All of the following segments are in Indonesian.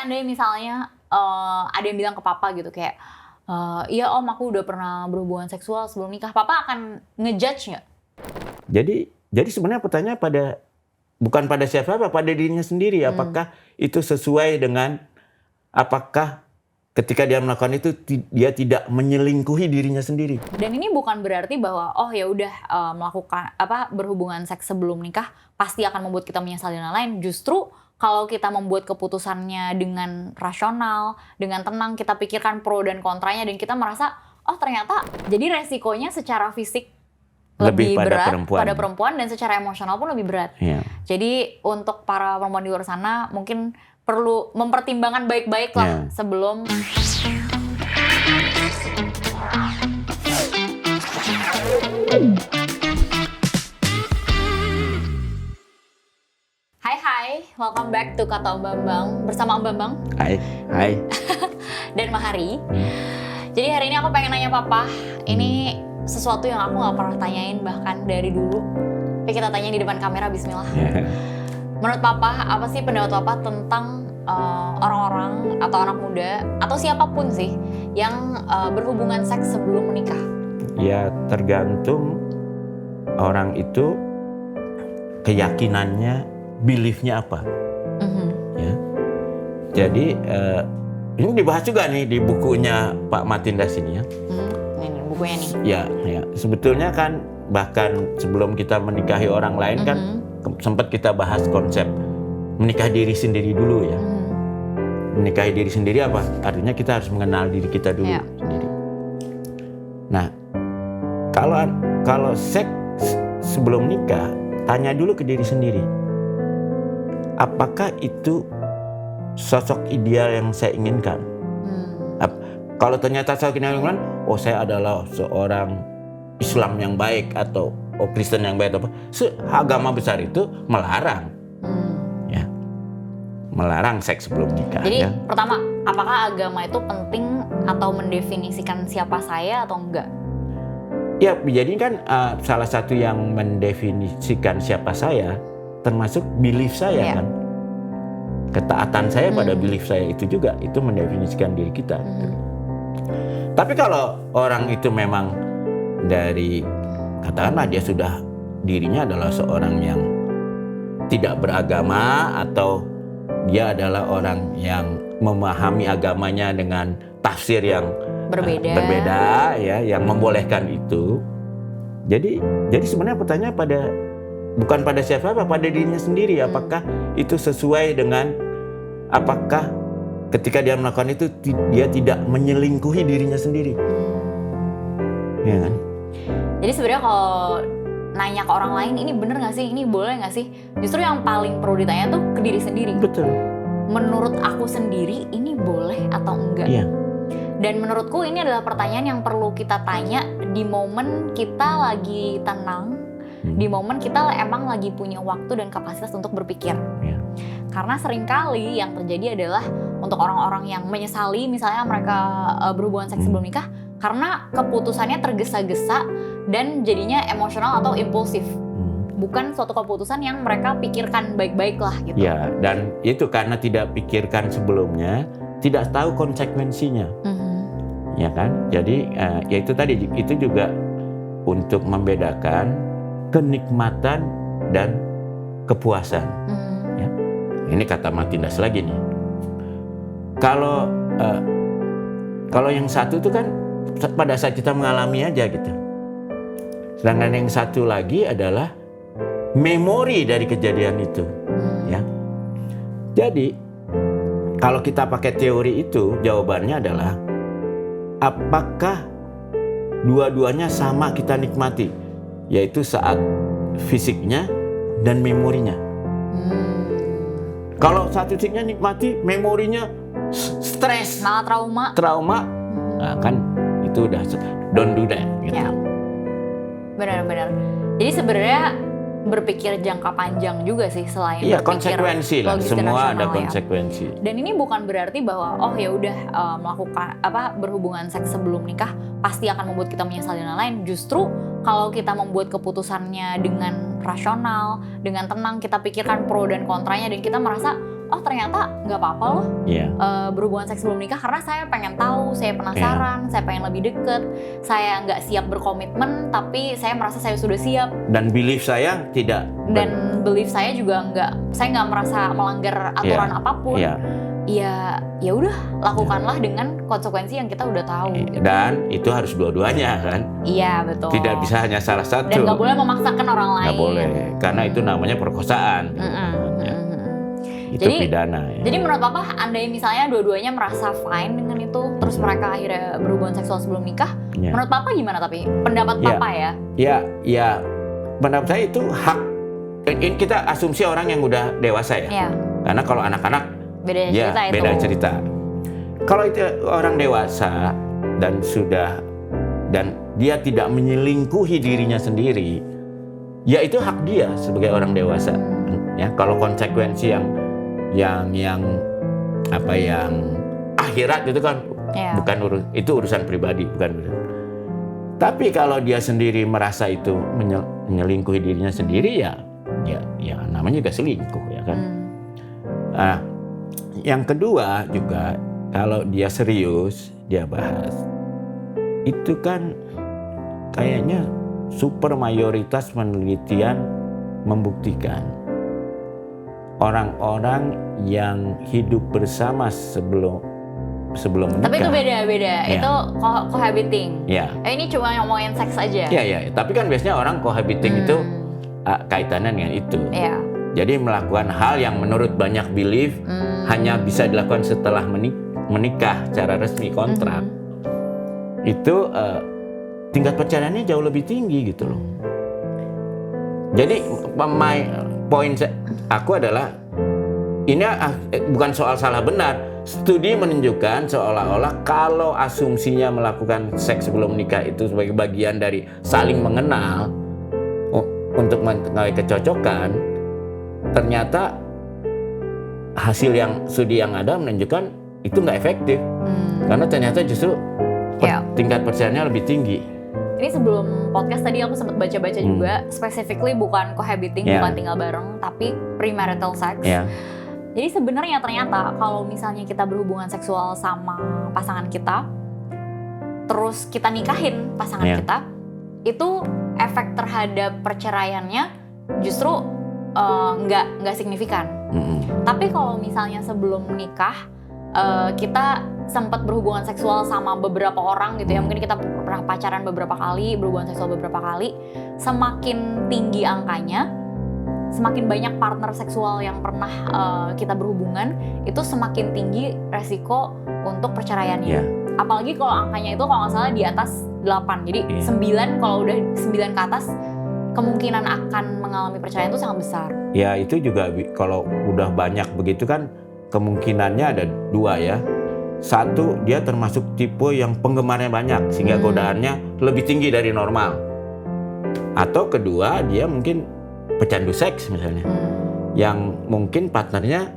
seandainya misalnya ada yang bilang ke papa gitu kayak, iya om aku udah pernah berhubungan seksual sebelum nikah, papa akan ngejudge nggak? Jadi sebenarnya pertanyaan bukan pada siapa, pada dirinya sendiri. Apakah itu sesuai dengan, apakah ketika dia melakukan itu dia tidak menyelingkuhi dirinya sendiri. Dan ini bukan berarti bahwa ya udah melakukan berhubungan seks sebelum nikah pasti akan membuat kita menyesali dan lain-lain. Justru kalau kita membuat keputusannya dengan rasional, dengan tenang, kita pikirkan pro dan kontranya dan kita merasa ternyata jadi resikonya secara fisik lebih berat pada perempuan dan secara emosional pun lebih berat. Yeah. Jadi untuk para perempuan di luar sana mungkin perlu mempertimbangkan baik-baik lah sebelum. Hai, welcome back to Kata Om Bambang bersama Om Bambang. Hai. Dan Mahari. Jadi hari ini aku pengen nanya papa, ini sesuatu yang aku nggak pernah tanyain bahkan dari dulu. Tapi kita tanya di depan kamera, Bismillah. Menurut papa, apa sih pendapat papa tentang orang-orang atau anak muda atau siapapun sih yang berhubungan seks sebelum menikah? Ya tergantung orang itu keyakinannya, beliefnya apa. Ya. Jadi ini dibahas juga nih di bukunya Pak Matindas ini ya. Ini bukunya nih. Ya, sebetulnya kan bahkan sebelum kita menikahi orang lain kan sempat kita bahas konsep menikah diri sendiri dulu ya. Menikahi diri sendiri apa? Artinya kita harus mengenal diri kita dulu sendiri. Nah, kalau seks sebelum nikah, tanya dulu ke diri sendiri. Apakah itu sosok ideal yang saya inginkan? Kalau ternyata sosok ideal yang inginkan, saya adalah seorang Islam yang baik atau Kristen yang baik atau apa? Agama besar itu melarang. Melarang seks sebelum nikah. Jadi pertama, apakah agama itu penting atau mendefinisikan siapa saya atau enggak? Ya, jadi kan salah satu yang mendefinisikan siapa saya termasuk belief saya kan. Ketaatan saya pada belief saya itu juga itu mendefinisikan diri kita. Tapi kalau orang itu memang dari katakanlah dia sudah dirinya adalah seorang yang tidak beragama atau dia adalah orang yang memahami agamanya dengan tafsir yang berbeda ya, yang membolehkan itu. Jadi sebenarnya pertanyaan bukan pada siapa, pada dirinya sendiri. Apakah itu sesuai dengan, apakah ketika dia melakukan itu dia tidak menyelingkuhi dirinya sendiri. Ya kan? Jadi sebenarnya kalau nanya ke orang lain, ini bener nggak sih, ini boleh nggak sih? Justru yang paling perlu ditanya tuh ke diri sendiri. Betul. Menurut aku sendiri ini boleh atau enggak? Iya. Dan menurutku ini adalah pertanyaan yang perlu kita tanya di momen kita lagi tenang, di momen kita emang lagi punya waktu dan kapasitas untuk berpikir. Iya. Karena seringkali yang terjadi adalah untuk orang-orang yang menyesali misalnya mereka berhubungan seks sebelum nikah karena keputusannya tergesa-gesa dan jadinya emosional atau impulsif. Bukan suatu keputusan yang mereka pikirkan baik-baik lah gitu. Ya, dan itu karena tidak pikirkan sebelumnya, tidak tahu konsekuensinya. Ya kan? Jadi ya itu tadi, itu juga untuk membedakan kenikmatan dan kepuasan. Ya. Ini kata Matindas lagi nih. Kalau yang satu itu kan pada saat kita mengalami aja gitu. Sedangkan yang satu lagi adalah memori dari kejadian itu, ya. Jadi kalau kita pakai teori itu, jawabannya adalah apakah dua-duanya sama kita nikmati, yaitu saat fisiknya dan memorinya. Kalau satu fisiknya nikmati, memorinya stres, malah trauma, nah kan itu udah don't do that. Gitu. Ya. Benar-benar. Jadi sebenarnya berpikir jangka panjang juga sih selain berpikir konsekuensi lah, semua ada konsekuensi. Ya. Dan ini bukan berarti bahwa ya udah melakukan berhubungan seks sebelum nikah pasti akan membuat kita menyesali dan lain-lain. Justru kalau kita membuat keputusannya dengan rasional, dengan tenang, kita pikirkan pro dan kontranya dan kita merasa oh ternyata nggak apa-apa loh berhubungan seks sebelum nikah karena saya pengen tahu, saya penasaran, saya pengen lebih deket, saya nggak siap berkomitmen tapi saya merasa saya sudah siap. Dan belief saya tidak. Dan belief saya juga saya nggak merasa melanggar aturan apapun. Ya udah lakukanlah dengan konsekuensi yang kita udah tahu. Dan itu harus dua-duanya kan? Iya betul. Tidak bisa hanya salah satu. Dan nggak boleh memaksakan orang lain. Nggak boleh, karena itu namanya perkosaan. Itu pidana. Jadi menurut Papa, andai misalnya dua-duanya merasa fine dengan itu, terus mereka akhirnya berhubungan seksual sebelum nikah, menurut Papa gimana tapi? Pendapat Papa ya? Ya, pendapat saya itu hak. Ini kita asumsi orang yang udah dewasa ya. Karena kalau anak-anak beda cerita. Kalau itu orang dewasa dan dia tidak menyelingkuhi dirinya sendiri, ya itu hak dia sebagai orang dewasa. Ya, kalau konsekuensi yang akhirat itu kan bukan itu urusan pribadi, bukan urusan. Tapi kalau dia sendiri merasa itu menyelingkuhi dirinya sendiri ya namanya juga selingkuh ya kan. Yang kedua juga, kalau dia serius, dia bahas, itu kan kayaknya super mayoritas penelitian membuktikan orang-orang yang hidup bersama sebelum menikah. Tapi itu beda-beda, itu cohabiting. Ini cuma ngomongin seks aja. Tapi kan biasanya orang cohabiting itu kaitannya dengan itu. Jadi melakukan hal yang menurut banyak belief hanya bisa dilakukan setelah menikah secara resmi kontrak. Itu tingkat percakapannya jauh lebih tinggi gitu loh. Jadi poin aku adalah ini bukan soal salah benar. Studi menunjukkan seolah-olah kalau asumsinya melakukan seks sebelum nikah itu sebagai bagian dari saling mengenal untuk mengetahui kecocokan, ternyata hasil studi yang ada menunjukkan itu nggak efektif. Karena ternyata justru tingkat percayaannya lebih tinggi. Ini sebelum podcast tadi aku sempat baca-baca juga, specifically bukan cohabiting, bukan tinggal bareng, tapi premarital sex. Jadi sebenarnya ternyata kalau misalnya kita berhubungan seksual sama pasangan kita, terus kita nikahin pasangan kita, itu efek terhadap perceraiannya justru nggak signifikan. Tapi kalau misalnya sebelum nikah kita sempat berhubungan seksual sama beberapa orang gitu ya, mungkin kita pernah pacaran beberapa kali, berhubungan seksual beberapa kali, semakin tinggi angkanya, semakin banyak partner seksual yang pernah kita berhubungan, itu semakin tinggi resiko untuk perceraiannya. Apalagi kalau angkanya itu kalau nggak salah di atas 8, jadi 9, kalau udah 9 ke atas, kemungkinan akan mengalami perceraian itu sangat besar. Ya itu juga kalau udah banyak begitu kan, kemungkinannya ada 2 ya. Satu, dia termasuk tipe yang penggemarnya banyak sehingga godaannya lebih tinggi dari normal. Atau kedua, dia mungkin pecandu seks misalnya, yang mungkin partnernya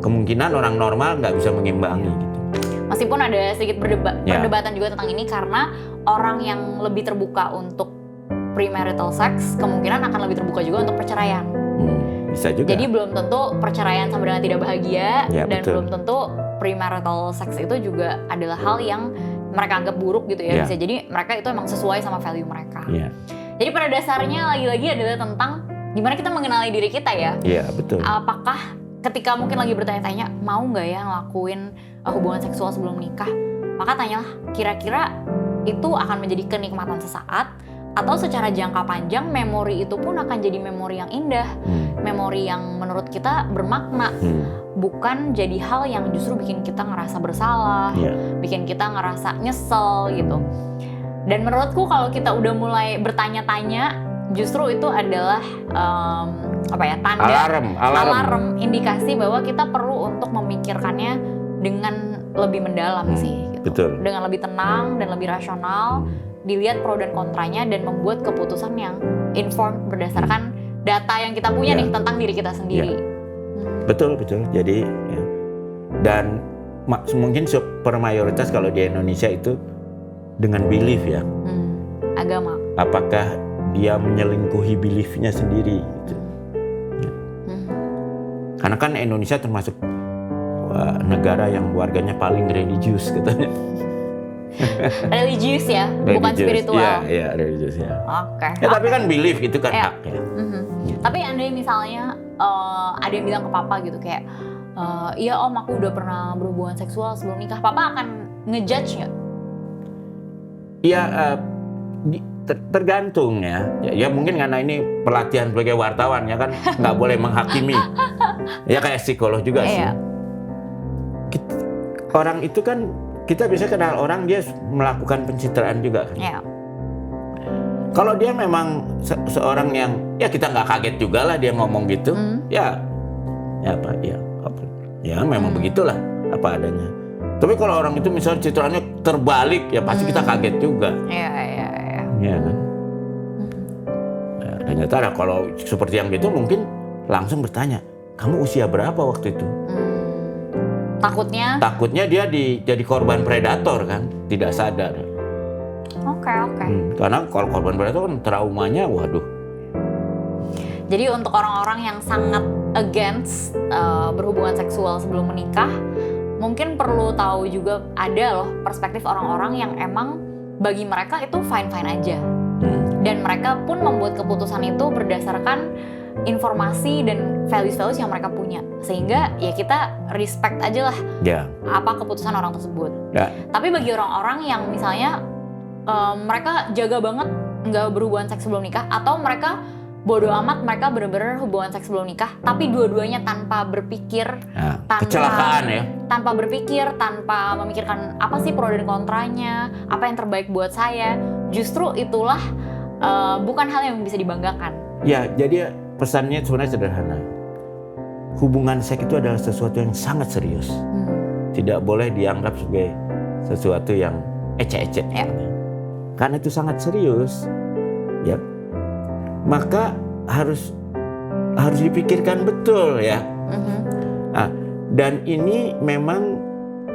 kemungkinan orang normal nggak bisa mengimbangi gitu. Meskipun ada sedikit perdebatan juga tentang ini, karena orang yang lebih terbuka untuk premarital sex kemungkinan akan lebih terbuka juga untuk perceraian. Bisa juga. Jadi belum tentu perceraian sama dengan tidak bahagia, dan betul. belum tentu premarital sex itu juga adalah hal yang mereka anggap buruk gitu ya. Bisa jadi mereka itu emang sesuai sama value mereka. Jadi pada dasarnya lagi-lagi adalah tentang gimana kita mengenali diri kita ya. Iya, betul. Apakah ketika mungkin lagi bertanya-tanya, mau nggak ya ngelakuin hubungan seksual sebelum nikah? Maka tanyalah, kira-kira itu akan menjadi kenikmatan sesaat, atau secara jangka panjang memori itu pun akan jadi memori yang indah, memori yang menurut kita bermakna, bukan jadi hal yang justru bikin kita ngerasa bersalah, bikin kita ngerasa nyesel gitu. Dan menurutku kalau kita udah mulai bertanya-tanya, justru itu adalah tanda alarm indikasi bahwa kita perlu untuk memikirkannya dengan lebih mendalam sih gitu. Betul. Dengan lebih tenang dan lebih rasional, dilihat pro dan kontranya, dan membuat keputusan yang informed berdasarkan data yang kita punya nih tentang diri kita sendiri. Betul. Jadi dan mungkin super mayoritas kalau di Indonesia itu dengan belief ya. Agama. Apakah dia menyelingkuhi beliefnya sendiri gitu. Karena kan Indonesia termasuk negara yang warganya paling religius katanya. Religius ya, bukan spiritual. Iya, religius ya. Oke. Ya, tapi kan belief itu kan hak ya. Tapi andai misalnya ada yang bilang ke papa gitu kayak, iya om aku udah pernah berhubungan seksual sebelum nikah, papa akan ngejudge nggak? Iya, tergantung ya. Ya mungkin karena ini pelatihan sebagai wartawan ya kan nggak boleh menghakimi. Ya kayak psikolog juga sih. Orang itu kan kita bisa kenal orang dia melakukan pencitraan juga kan. Iya. Kalau dia memang seorang yang ya kita nggak kaget juga lah dia ngomong gitu, ya memang begitulah apa adanya. Tapi kalau orang itu misalnya citraannya terbalik ya pasti kita kaget juga. Iya. Iya kan. Ternyata kalau seperti yang gitu mungkin langsung bertanya, kamu usia berapa waktu itu? Takutnya dia jadi korban predator kan, tidak sadar. Oke. Karena kalau korban predator kan traumanya, waduh. Jadi untuk orang-orang yang sangat against berhubungan seksual sebelum menikah, mungkin perlu tahu juga ada loh perspektif orang-orang yang emang bagi mereka itu fine-fine aja. Dan mereka pun membuat keputusan itu berdasarkan informasi dan values-values yang mereka punya. Sehingga ya kita respect aja lah apa keputusan orang tersebut. Tapi bagi orang-orang yang misalnya mereka jaga banget nggak berhubungan seks sebelum nikah, atau mereka bodoh amat, mereka benar-benar hubungan seks sebelum nikah, tapi dua-duanya tanpa berpikir, kecelakaan ya, tanpa berpikir, tanpa memikirkan apa sih pro dan kontranya, apa yang terbaik buat saya, justru itulah bukan hal yang bisa dibanggakan. Ya, jadi pesannya sebenarnya sederhana. Hubungan seks itu adalah sesuatu yang sangat serius, tidak boleh dianggap sebagai sesuatu yang ecek-ecek. Karena itu sangat serius, ya. Maka harus dipikirkan betul ya. Dan ini memang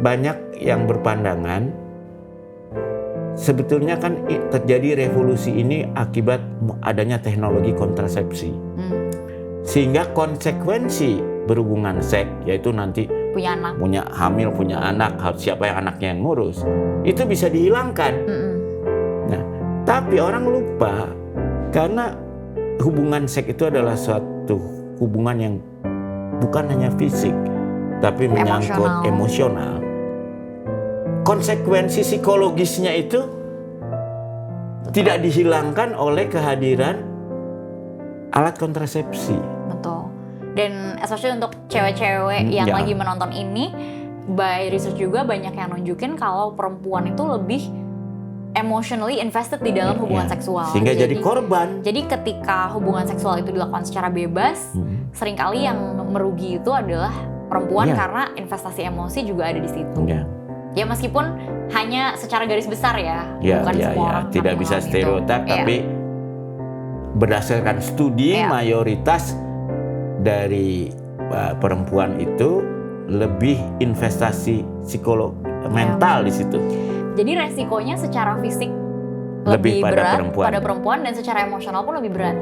banyak yang berpandangan sebetulnya kan terjadi revolusi ini akibat adanya teknologi kontrasepsi. Sehingga konsekuensi berhubungan seks, yaitu nanti punya hamil, punya anak, siapa yang anaknya yang ngurus, itu bisa dihilangkan. Nah, tapi orang lupa karena hubungan seks itu adalah suatu hubungan yang bukan hanya fisik, tapi menyangkut emosional. Konsekuensi psikologisnya itu tidak dihilangkan oleh kehadiran alat kontrasepsi. Betul. Dan especially untuk cewek-cewek yang lagi menonton ini, by research juga banyak yang nunjukin kalau perempuan itu lebih emotionally invested di dalam hubungan seksual. Sehingga jadi korban. Jadi ketika hubungan seksual itu dilakukan secara bebas, seringkali yang merugi itu adalah perempuan karena investasi emosi juga ada di situ. Ya meskipun hanya secara garis besar ya, bukan semua orang. Tidak bisa stereotip, tapi berdasarkan studi mayoritas dari perempuan itu lebih investasi mental di situ. Jadi resikonya secara fisik lebih berat pada perempuan dan secara emosional pun lebih berat.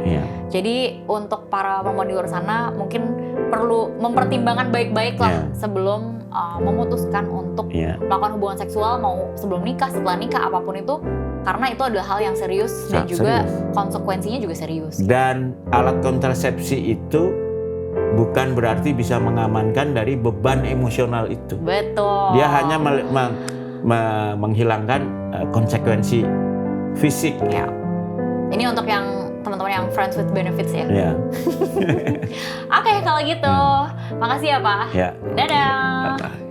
Jadi untuk para perempuan di luar sana mungkin perlu mempertimbangkan baik-baik lah sebelum memutuskan untuk melakukan hubungan seksual, mau sebelum nikah, setelah nikah, apapun itu, karena itu adalah hal yang serius dan juga konsekuensinya juga serius. Dan alat kontrasepsi itu bukan berarti bisa mengamankan dari beban emosional itu. Betul. Dia hanya menghilangkan konsekuensi fisik. Ini untuk yang teman-teman yang friends with benefits ya. Oke, kalau gitu. Makasih ya Pak. Dadah.